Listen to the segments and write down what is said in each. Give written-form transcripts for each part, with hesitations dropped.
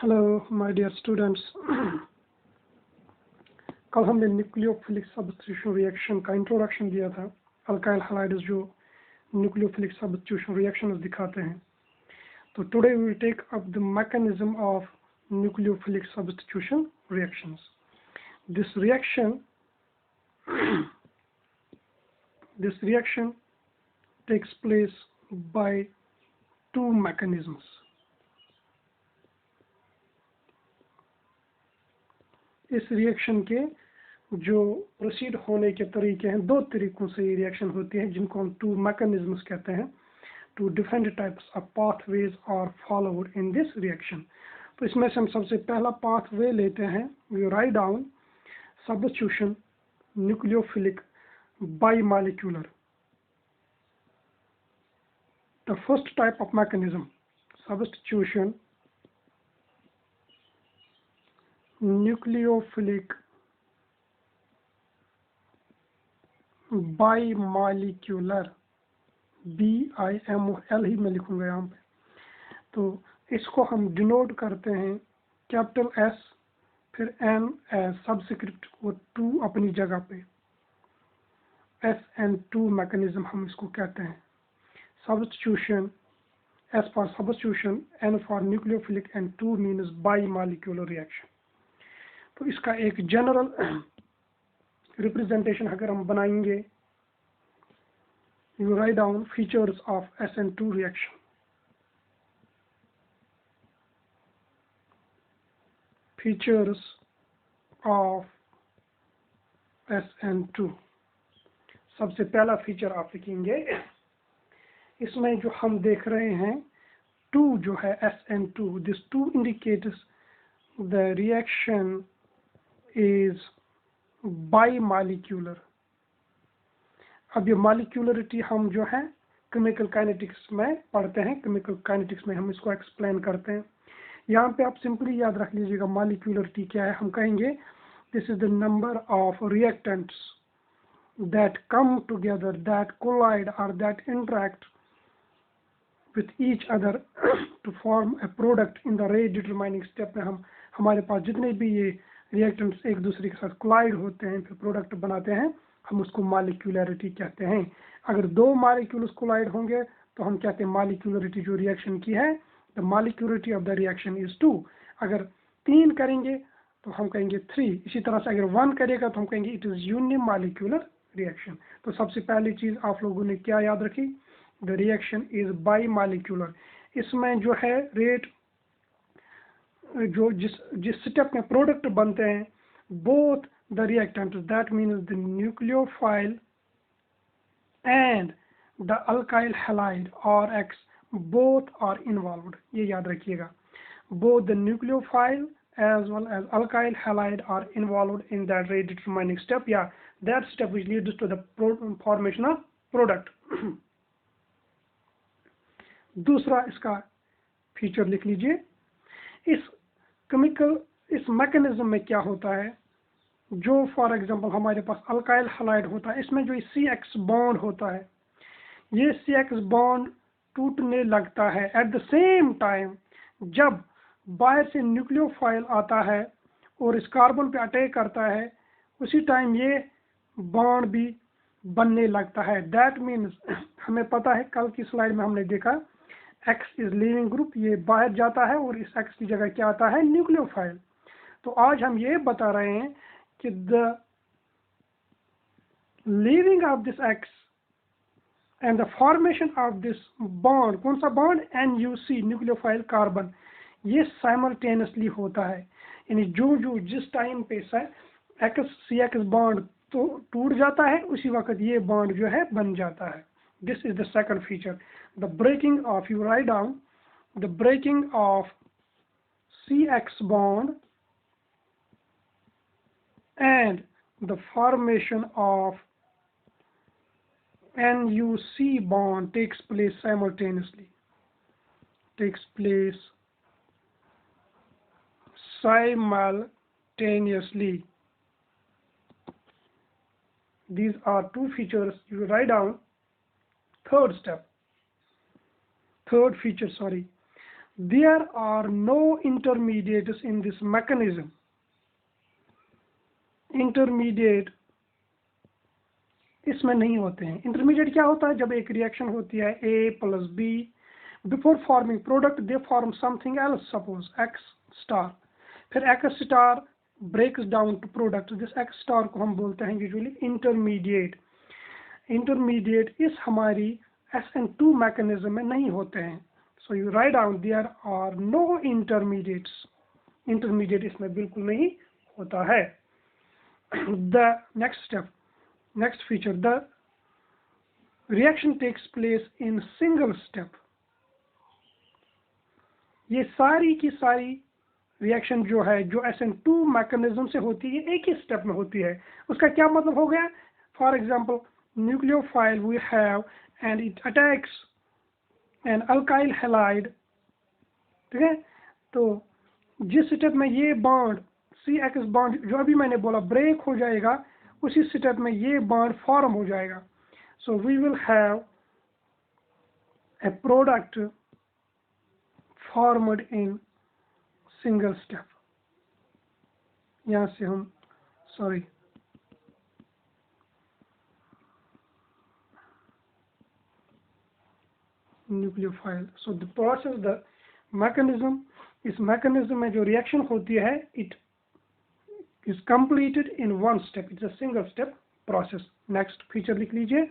Hello my dear students. कल हमने nucleophilic substitution reaction का इंट्रोडक्शन दिया था। अल्काइल हैलाइड्स जो न्यूक्लियोफिलिक सब्स्टिट्यूशन रिएक्शंस दिखाते हैं। तो today we will take up the mechanism of nucleophilic substitution reactions. This reaction takes place by two mechanisms. इस रिएक्शन के जो प्रोसीड होने के तरीके हैं, दो तरीकों से ये रिएक्शन होती है, जिनको हम टू मैकेनिज्म्स कहते हैं। Two different types of pathways are followed in this reaction. तो इसमें से हम सबसे पहला पाथवे लेते हैं। We write down substitution nucleophilic bimolecular. The first type of mechanism substitution nucleophilic bimolecular, BIMOL ही मैं लिखूंगा यहाँ पे। तो इसको हम डिनोट करते हैं कैपिटल S फिर N एज सबस्क्रिप्ट और 2 अपनी जगह पे। SN2 मैकेनिज्म हम इसको कहते हैं। Substitution S for substitution, N for nucleophilic and 2 means bimolecular reaction. तो इसका एक जनरल रिप्रेजेंटेशन अगर हम बनाएंगे, you write down features of SN2 reaction. Features of SN2। सबसे पहला फीचर आप लिखेंगे, इसमें जो हम देख रहे हैं 2 जो है SN2, this 2 indicates the reaction is bimolecular। अब ये मॉलिक्यूलरिटी हम जो है केमिकल काइनेटिक्स में पढ़ते हैं। केमिकल काइनेटिक्स में हम इसको एक्सप्लेन करते हैं। यहाँ पे आप सिंपली याद रख लीजिएगा मॉलिक्यूलरिटी क्या है। हम कहेंगे this is the number of reactants that come together, that collide और that interact with each other to form a product in the rate determining step में। हम हमारे पास जितने भी ये रिएक्टेंट्स एक दूसरे के साथ कोलाइड होते हैं फिर प्रोडक्ट बनाते हैं, हम उसको मॉलिक्यूलरिटी कहते हैं। अगर 2 मॉलिक्यूल्स कोलाइड होंगे तो हम कहते हैं मॉलिक्यूलरिटी जो रिएक्शन की है, the molecularity of the reaction is 2। अगर 3 करेंगे तो हम कहेंगे 3। इसी तरह से अगर 1 करेगा तो हम कहेंगे इट इज यूनिमॉलिक्यूलर रिएक्शन। तो सबसे पहली चीज आप लोगों ने क्या याद रखी, द रिएक्शन इज बाइमॉलिक्यूलर। इसमें जो है रेट जो जिस स्टेप में प्रोडक्ट बनते हैं, both the reactant, that means the nucleophile and the alkyl halide or X, both are involved। ये याद रखिएगा, both the nucleophile as well as alkyl halide are involved in that rate determining step, yeah, that step which leads to the formation of product। दूसरा इसका feature लिख लीजिए। इस mechanism में क्या होता है, जो फॉर एग्जांपल हमारे पास अल्काइल हैलाइड होता है, इसमें जो CX बॉन्ड होता है, ये CX बॉन्ड टूटने लगता है एट द सेम टाइम जब बाहर से न्यूक्लियोफाइल आता है और इस कार्बन पे अटैक करता है, उसी टाइम ये बॉन्ड भी बनने लगता है। दैट मीन्स हमें पता है, कल की स्लाइड में हमने देखा X इज लीविंग ग्रुप, ये बाहर जाता है और इस X की जगह क्या आता है, न्यूक्लियोफाइल। तो आज हम ये बता रहे हैं कि the leaving of this X and the formation of this bond, कौन सा बॉन्ड, NUC न्यूक्लियोफाइल कार्बन, ये साइमल्टेनियसली होता है। यानी जो जिस टाइम पे CX बॉन्ड तो टूट जाता है, उसी वक्त ये बॉन्ड जो है बन जाता है। This is the second feature, the breaking of, you write down the breaking of CX bond and the formation of NUC bond takes place simultaneously, These are two features you write down. Third feature, There are no intermediates in this mechanism. Intermediate इसमें नहीं होते हैं। Intermediate क्या होता है? जब एक reaction होती है A plus B, before forming product they form something else, suppose X star, फिर X star breaks down to product, this X star को हम बोलते हैं यूजुअली इंटरमीडिएट। इंटरमीडिएट इस हमारी SN2 मैकेनिज्म में नहीं होते हैं। So you write down there are no intermediates, intermediate इसमें बिल्कुल नहीं होता है। The next step, next feature, the reaction takes place in single step. ये सारी की सारी रिएक्शन जो है जो SN2 मैकेनिज्म से होती है एक ही स्टेप में होती है। उसका क्या मतलब हो गया? For example nucleophile we have and it attacks an alkyl halide, ठीक है। तो जिस स्टेप में ये बॉन्ड CX बॉन्ड जो अभी मैंने बोला ब्रेक हो जाएगा, उसी स्टेप में ये बॉन्ड फॉर्म हो जाएगा। So we will have a product formed in single step. यहां से हम sorry nucleophile, so the process, the mechanism, इस मैकेनिज्म में जो रिएक्शन होती है it is completed in one step. It's a single step process. Next feature लिख लीजिए।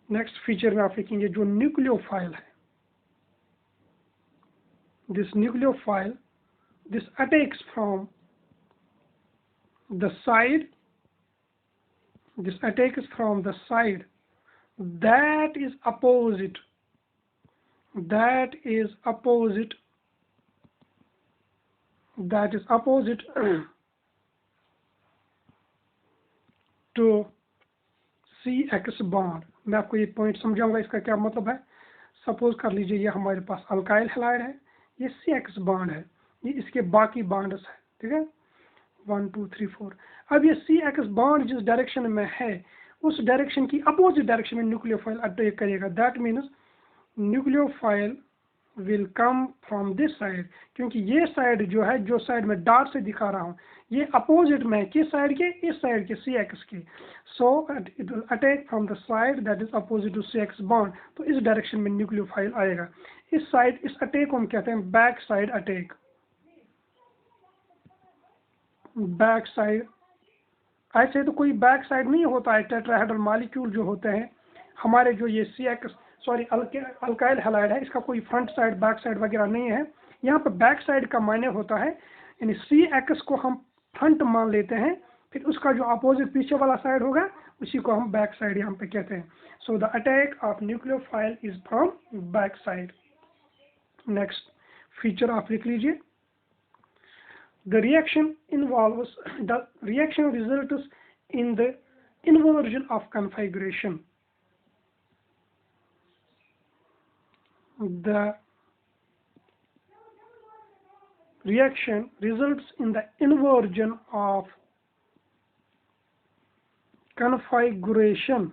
नेक्स्ट फीचर में आप लिखेंगे जो न्यूक्लियोफाइल है, this nucleophile, this attacks from the side, this attacks from the side that is opposite, that is opposite to CX bond. मैं आपको ये पॉइंट समझाऊंगा इसका क्या मतलब है। सपोज कर लीजिए ये हमारे पास अल्काइल हैलाइड है, ये CX बॉन्ड है, ये इसके बाकी बॉन्ड्स है, ठीक है 1 2 3 4। अब ये CX बॉन्ड जिस डायरेक्शन में है उस डायरेक्शन की अपोजिट डायरेक्शन में न्यूक्लियोफाइल अटैक करेगा। That means nucleophile will come from this side, क्योंकि ये साइड जो है, जो साइड में डॉट से दिखा रहा हूँ, ये अपोजिट में है किस साइड के? इस साइड के CX के। So it will attack from the side that is opposite to CX bond. तो इस डायरेक्शन में न्यूक्लियोफाइल आएगा। इस साइड, इस अटैक को हम कहते हैं back side attack. Back side, ऐसे तो कोई बैक साइड नहीं होता है। टेट्राहेड्रल मॉलिक्यूल जो होते हैं हमारे, जो ये अल्काइल हैलाइड है, इसका कोई फ्रंट साइड बैक साइड वगैरह नहीं है। यहाँ पर बैक साइड का मायने होता है, यानी CX को हम फ्रंट मान लेते हैं, फिर उसका जो अपोजिट पीछे वाला साइड होगा उसी को हम बैक साइड यहाँ पे कहते हैं। So the attack of nucleophile is from back side. Next feature आप लिख लीजिए। The reaction results in the inversion of configuration. The reaction results in the inversion of configuration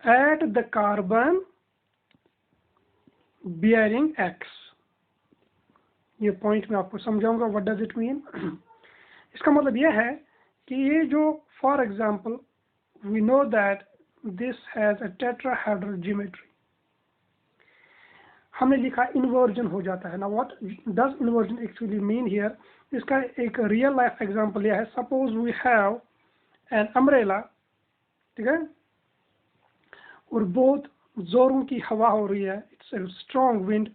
at the carbon bearing X. ये point मैं आपको समझाऊंगा what does it mean. इसका मतलब यह है कि ये जो, for example we know that this has a tetrahedral geometry, हमने लिखा इन्वर्जन हो जाता है ना। What does inversion actually mean here? इसका एक रियल लाइफ एग्जांपल यह है। Suppose we have an umbrella, ठीक है, और बहुत जोरों की हवा हो रही है, इट्स अ स्ट्रॉन्ग विंड।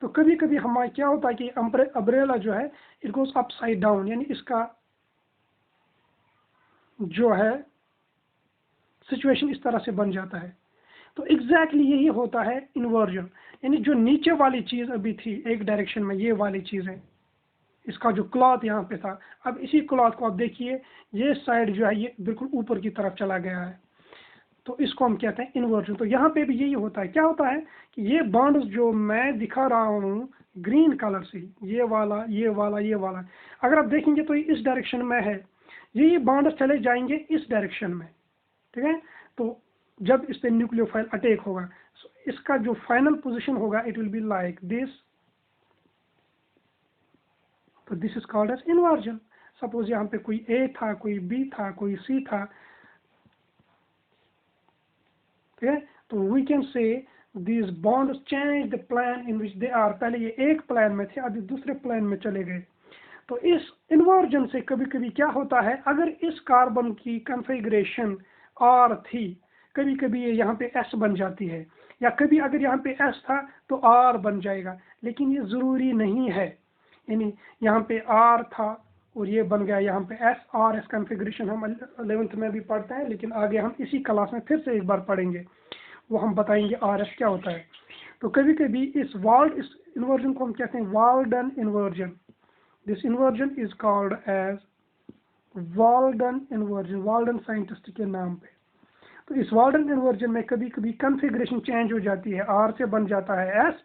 तो कभी कभी हमारा क्या होता है कि अम्ब्रेला जो है इट गोज अपसाइड डाउन, यानी इसका जो है सिचुएशन इस तरह से बन जाता है। तो एग्जैक्टली यही होता है इन्वर्जन, यानी जो नीचे वाली चीज अभी थी एक डायरेक्शन में, ये वाली चीज है, इसका जो क्लॉथ यहाँ पे था, अब इसी क्लॉथ को आप देखिए ये साइड जो है ये बिल्कुल ऊपर की तरफ चला गया है, तो इसको हम कहते हैं इन्वर्जन। तो यहाँ पे भी यही होता है। क्या होता है कि ये बॉन्ड्स जो मैं दिखा रहा हूँ ग्रीन कलर से, ये वाला, ये वाला, ये वाला, अगर आप देखेंगे तो ये इस डायरेक्शन में है, ये बॉन्ड्स चले जाएंगे इस डायरेक्शन में, ठीक है। तो जब इस पे न्यूक्लियोफाइल अटैक होगा, इसका जो फाइनल पोजीशन होगा it will be like this. तो this is called as inversion. Suppose यहाँ पे कोई ए था, कोई बी था, कोई सी था, ठीक है। तो we can say these bonds change the plan in which they are। पहले ये एक प्लान में थे, अभी दूसरे प्लान में चले गए। तो इस इन्वर्जन से कभी कभी क्या होता है, अगर इस कार्बन की कॉन्फ़िगरेशन R थी, कभी कभी ये यहाँ पे S बन जाती है, या कभी अगर यहाँ पे S था तो R बन जाएगा, लेकिन ये ज़रूरी नहीं है। यानी यहाँ पे R था और ये बन गया यहाँ पे S। और S कॉन्फ़िगरेशन हम 11th में भी पढ़ते हैं, लेकिन आगे हम इसी क्लास में फिर से एक बार पढ़ेंगे, वो हम बताएंगे RS क्या होता है। तो कभी कभी इस इन्वर्जन को हम कहते हैं Walden inversion. This inversion is called as Walden inversion, Walden scientist के नाम पे। तो इस वाल्डन इन्वर्जन में कभी कभी कॉन्फ़िगरेशन चेंज हो जाती है, R से बन जाता है S,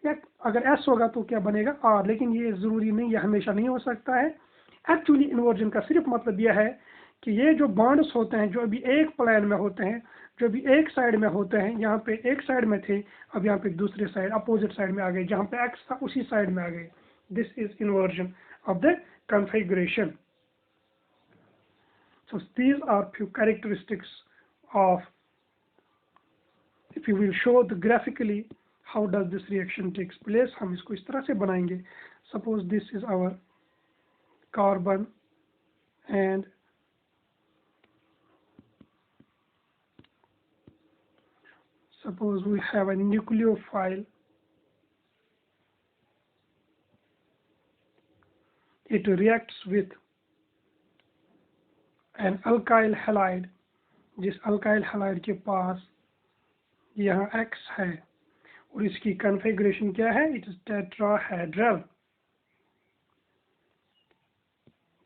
या अगर S होगा तो क्या बनेगा R, लेकिन ये ज़रूरी नहीं, ये हमेशा नहीं हो सकता है। एक्चुअली इन्वर्जन का सिर्फ मतलब यह है कि ये जो बॉन्ड्स होते हैं जो अभी एक प्लेन में होते हैं, जो भी एक साइड में होते हैं, यहाँ पे एक साइड में थे, अब यहाँ पे दूसरे साइड अपोजिट साइड में आ गए, जहाँ पे X था उसी साइड में आ गए। This is inversion of the configuration. So these are few characteristics of, if you will show the graphically how does this reaction takes place, हम इसको इस तरह से बनाएंगे। Suppose this is our carbon and suppose we have a nucleophile, it reacts with an alkyl halide, जिस alkyl halide के पास यहाँ X है और इसकी कॉन्फ़िगरेशन क्या है, it is tetrahedral,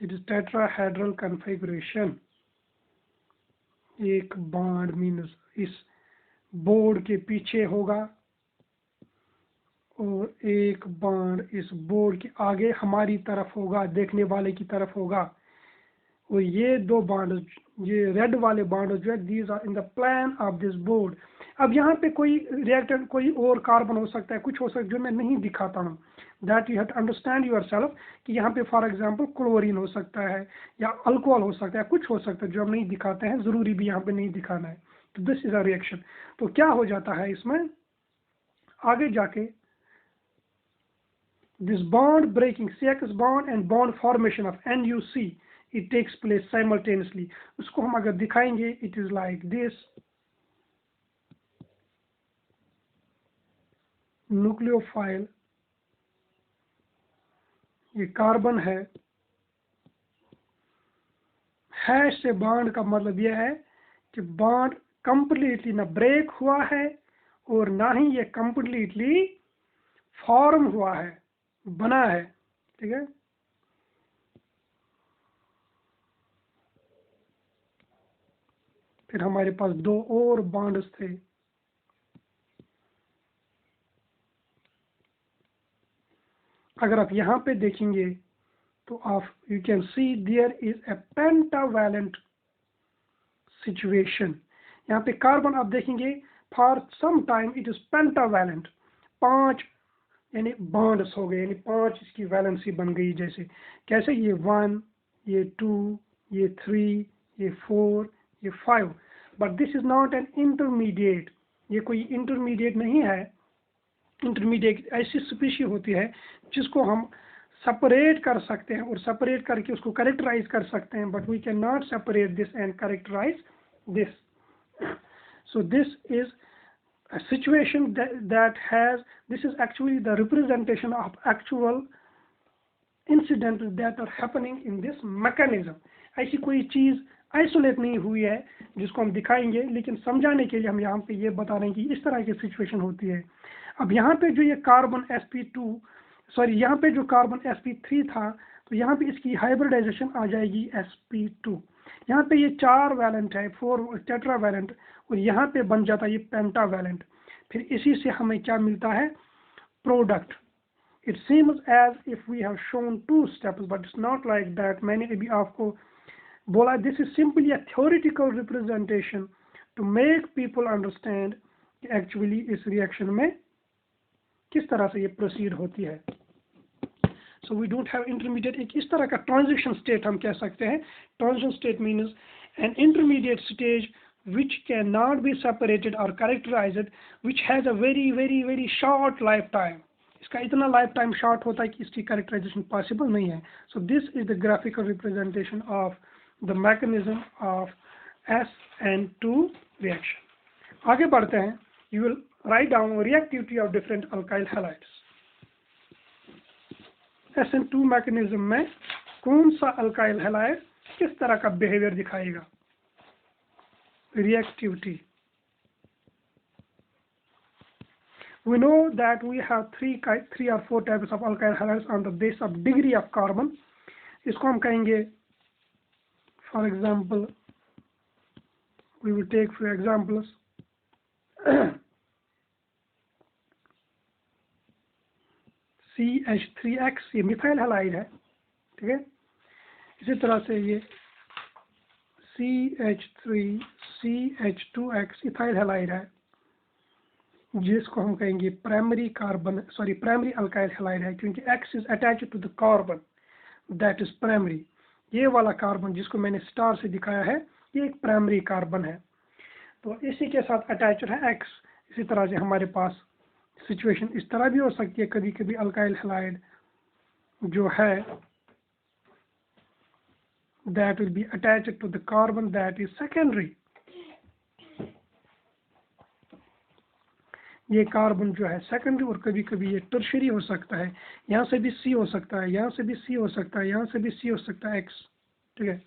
it is tetrahedral configuration। एक बॉन्ड मीन्स इस बोर्ड के पीछे होगा और एक बॉन्ड इस बोर्ड के आगे हमारी तरफ होगा, देखने वाले की तरफ होगा। और ये दो बॉन्ड, ये रेड वाले बॉन्ड जो है, these are in the plan of this board. अब यहाँ पे कोई रिएक्टेंट, कोई और कार्बन हो सकता है, कुछ हो सकता है जो मैं नहीं दिखाता हूँ, that you have to understand yourself, कि यहाँ पे फॉर एग्जांपल क्लोरीन हो सकता है या अल्कोहल हो सकता है, कुछ हो सकता है जो हम नहीं दिखाते हैं, ज़रूरी भी यहाँ पे नहीं दिखाना है। तो दिस इज अ रिएक्शन। तो क्या हो जाता है इसमें आगे जाके, this bond breaking CX bond and bond formation of NUC, it takes place simultaneously। उसको हम अगर दिखाएंगे, it is like this, nucleophile, ये कार्बन है, हैश से बॉन्ड का मतलब यह है कि बॉन्ड कंप्लीटली ना ब्रेक हुआ है और ना ही ये कंप्लीटली फॉर्म हुआ है, बना है, ठीक है। फिर हमारे पास दो और बॉन्ड्स थे, अगर आप यहाँ पे देखेंगे तो आप you can see there is a pentavalent situation. यहाँ पे कार्बन आप देखेंगे for some time it is pentavalent, 5 यानी बॉन्ड्स हो गए, यानी 5 इसकी वैलेंसी बन गई। जैसे कैसे, ये 1, ये 2, ये 3, ये 4, ये 5। But this is not an intermediate, ये कोई इंटरमीडिएट नहीं है। इंटरमीडिएट ऐसी स्पीशी होती है जिसको हम सेपरेट कर सकते हैं और सेपरेट करके उसको कैरेक्टराइज कर सकते हैं, but we can not separate this and characterize this. So this is a situation that has, this is actually the representation of actual incidents that are happening in this mechanism। ऐसी कोई चीज़ isolate नहीं हुई है जिसको हम दिखाएंगे, लेकिन समझाने के लिए हम यहाँ पे ये बता रहे हैं कि इस तरह की सिचुएशन होती है। अब यहाँ पे जो ये कार्बन sp2, सॉरी यहाँ पे जो कार्बन sp3 था, तो यहाँ पे इसकी हाइब्रिडाइजेशन आ जाएगी sp2। यहाँ पे ये 4 वैलेंट है, 4 टेट्रावैलेंट, और यहाँ पे बन जाता है ये पेंटावैलेंट। फिर इसी से हमें क्या मिलता है, product. It seems as if we have shown 2 steps, but it's not like that. मैंने अभी आपको बोला this is simply a theoretical representation to make people understand कि एक्चुअली इस रिएक्शन में किस तरह से ये प्रोसीड होती है। So we don't have intermediate, एक इस तरह का ट्रांजिशन स्टेट हम कह सकते हैं। Transition state means an intermediate stage which cannot be separated or characterized, which has a very short lifetime. इसका इतना लाइफ टाइम शॉर्ट होता है कि इसकी कैरेक्टराइजेशन पॉसिबल नहीं है। सो this is the graphical representation of the mechanism of SN2 reaction. आगे बढ़ते हैं। You will write down reactivity of different alkyl halides. SN2 mechanism में कौन सा अल्काइल हैलाइड किस तरह का बिहेवियर दिखाएगा। Reactivity. We know that we have three or four types of alkyl halides on the base of degree of carbon. इसको हम कहेंगे, for example, we will take few examples. CH3X ये methyl halide है, ठीक है। इसी तरह से ये CH3CH2X इथाइल हैलाइड है, जिसको हम कहेंगे प्राइमरी अल्काइल हैलाइड है, क्योंकि X is attached to the carbon that is primary. ये वाला कार्बन जिसको मैंने स्टार से दिखाया है, ये एक प्राइमरी कार्बन है, तो इसी के साथ अटैच्ड है X। इसी तरह से हमारे पास सिचुएशन इस तरह भी हो सकती है, कभी कभी अल्काइल हैलाइड जो है that will be attached to the carbon that is secondary. ये कार्बन जो है सेकेंडरी, और कभी कभी ये टर्शरी हो सकता है। यहाँ से भी C हो सकता है, यहाँ से भी C हो सकता है, यहाँ से भी C हो सकता है X, ठीक है।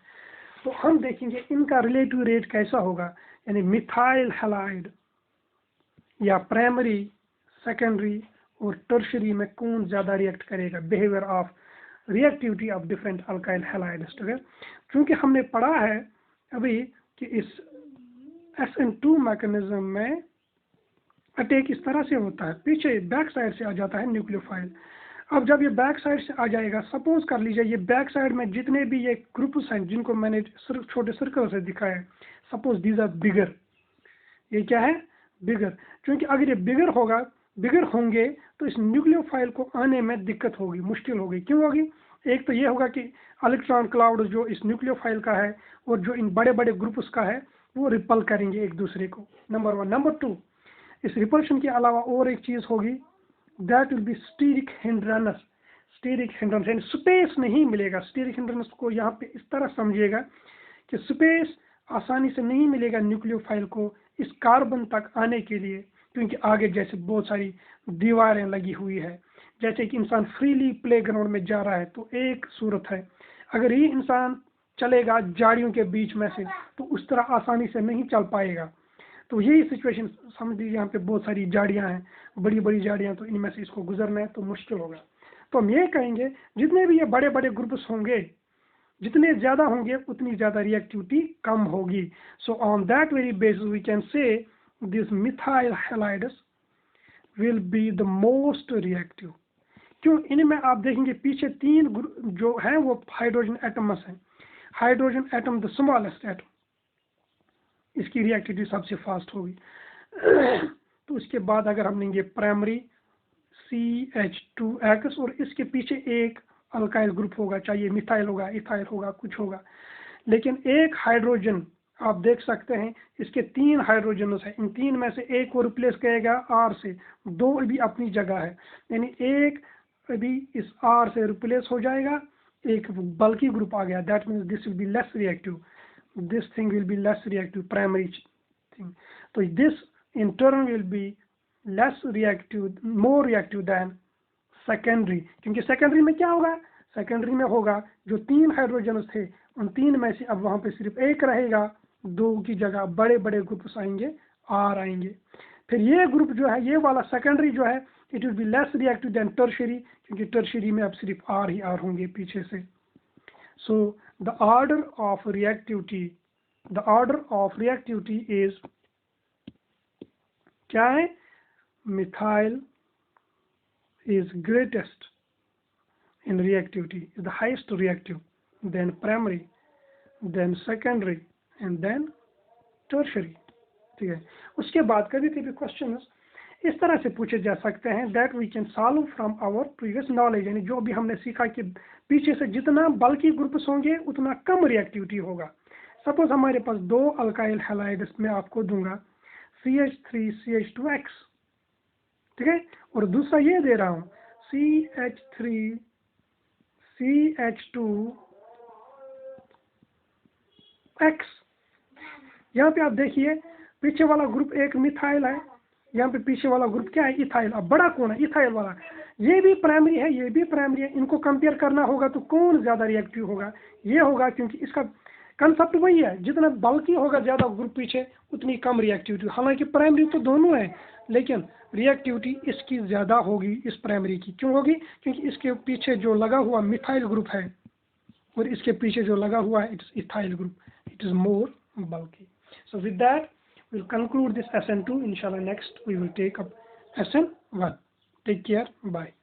तो हम देखेंगे इनका रिलेटिव रेट कैसा होगा, यानी मिथाइल हैलाइड या प्राइमरी, सेकेंडरी और टर्शरी में कौन ज़्यादा रिएक्ट करेगा। Behaviour of reactivity of different alkyl halides, ठीक है। क्योंकि हमने पढ़ा है अभी कि इस SN2 मैकेनिज्म में अटैक इस तरह से होता है, पीछे बैक साइड से आ जाता है न्यूक्लियोफाइल। अब जब ये बैक साइड से आ जाएगा, सपोज कर लीजिए ये बैक साइड में जितने भी ये ग्रुप्स हैं जिनको मैंने छोटे सर्कल से दिखाया है, सपोज दीज आर बिगर, ये क्या है बिगर। क्योंकि अगर ये बिगर होंगे तो इस न्यूक्लियोफाइल को आने में दिक्कत होगी, मुश्किल होगी। क्यों होगी? एक तो ये होगा कि इलेक्ट्रॉन क्लाउड जो इस न्यूक्लियोफाइल का है और जो इन बड़े बड़े ग्रुप्स का है वो रिपल करेंगे एक दूसरे को, नंबर 1। नंबर 2, इस रिपल्शन के अलावा और एक चीज़ होगी, that will be steric hindrance. Steric hindrance यानी स्पेस नहीं मिलेगा। स्टीरिक हिंड्रेंस को यहाँ पे इस तरह समझिएगा कि स्पेस आसानी से नहीं मिलेगा न्यूक्लियोफाइल को इस कार्बन तक आने के लिए, क्योंकि आगे जैसे बहुत सारी दीवारें लगी हुई है। जैसे कि इंसान फ्रीली प्ले ग्राउंड में जा रहा है तो एक सूरत है, अगर ये इंसान चलेगा झाड़ियों के बीच में से तो उस तरह आसानी से नहीं चल पाएगा। तो यही सिचुएशन समझ लीजिए, यहाँ पे बहुत सारी झाड़ियाँ हैं, बड़ी बड़ी झाड़ियाँ, तो इनमें से इसको गुजरना है तो मुश्किल होगा। तो हम ये कहेंगे जितने भी ये बड़े बड़े ग्रुप्स होंगे, जितने ज़्यादा होंगे उतनी ज़्यादा रिएक्टिविटी कम होगी। So on that very basis we can say this methyl halides will be the most reactive. क्यों? इनमें आप देखेंगे पीछे 3 जो है वो हाइड्रोजन एटम्स हैं। Hydrogen atom the smallest atom, इसकी रिएक्टिविटी सबसे फास्ट होगी। तो इसके बाद अगर हम लेंगे प्राइमरी CH2X और इसके पीछे एक अल्काइल ग्रुप होगा, चाहिए मिथाइल होगा, इथाइल होगा, कुछ होगा, लेकिन एक हाइड्रोजन आप देख सकते हैं इसके 3 हाइड्रोजन हैं। इन 3 में से एक को रिप्लेस करेगा R से, 2 भी अपनी जगह है, यानी एक अभी इस R से रिप्लेस हो जाएगा, एक बल्कि ग्रुप आ गया। That means this will be less reactive, this thing will be less reactive, primary thing. So this in turn will be less reactive, more reactive than secondary. क्योंकि सेकेंडरी में क्या होगा? सेकेंडरी में होगा जो 3 हाइड्रोजन थे उन 3 में से अब वहाँ पे सिर्फ एक रहेगा, 2 की जगह बड़े बड़े ग्रुप्स आएंगे, R आएंगे। फिर ये ग्रुप जो है, ये वाला सेकेंडरी जो है, it will be less reactive than tertiary, क्योंकि टर्शरी में अब सिर्फ R ही R होंगे पीछे से। So the order of reactivity is क्या है? Methyl is greatest in reactivity, is the highest reactive, then primary, then secondary and then tertiary. ठीक है, उसके बाद कभी कभी क्वेश्चन इस तरह से पूछे जा सकते हैं that we can solve from our previous knowledge, यानी जो भी हमने सीखा कि पीछे से जितना बल्कि ग्रुप्स होंगे उतना कम रिएक्टिविटी होगा। सपोज हमारे पास 2 अल्काइल हैलाइड्स में आपको दूंगा CH3CH2X, ठीक है, और दूसरा ये दे रहा हूँ CH3CH2X। यहाँ पे आप देखिए पीछे वाला ग्रुप एक मिथाइल है, यहाँ पे पीछे वाला ग्रुप क्या है, इथाइल। अब बड़ा कौन है, इथाइल वाला। ये भी प्राइमरी है, ये भी प्राइमरी है, इनको कंपेयर करना होगा तो कौन ज्यादा रिएक्टिव होगा, ये होगा, क्योंकि इसका कंसेप्ट वही है, जितना बल्कि होगा ज्यादा ग्रुप पीछे उतनी कम रिएक्टिविटी। हालांकि प्राइमरी तो दोनों है, लेकिन रिएक्टिविटी इसकी ज्यादा होगी, इस प्राइमरी की। क्यों होगी, क्योंकि इसके पीछे जो लगा हुआ मिथाइल ग्रुप है और इसके पीछे जो लगा हुआ है it is ethyl group, it is more bulky. So with that, we'll conclude this SN2. Inshallah, next we will take up SN1. Take care. Bye.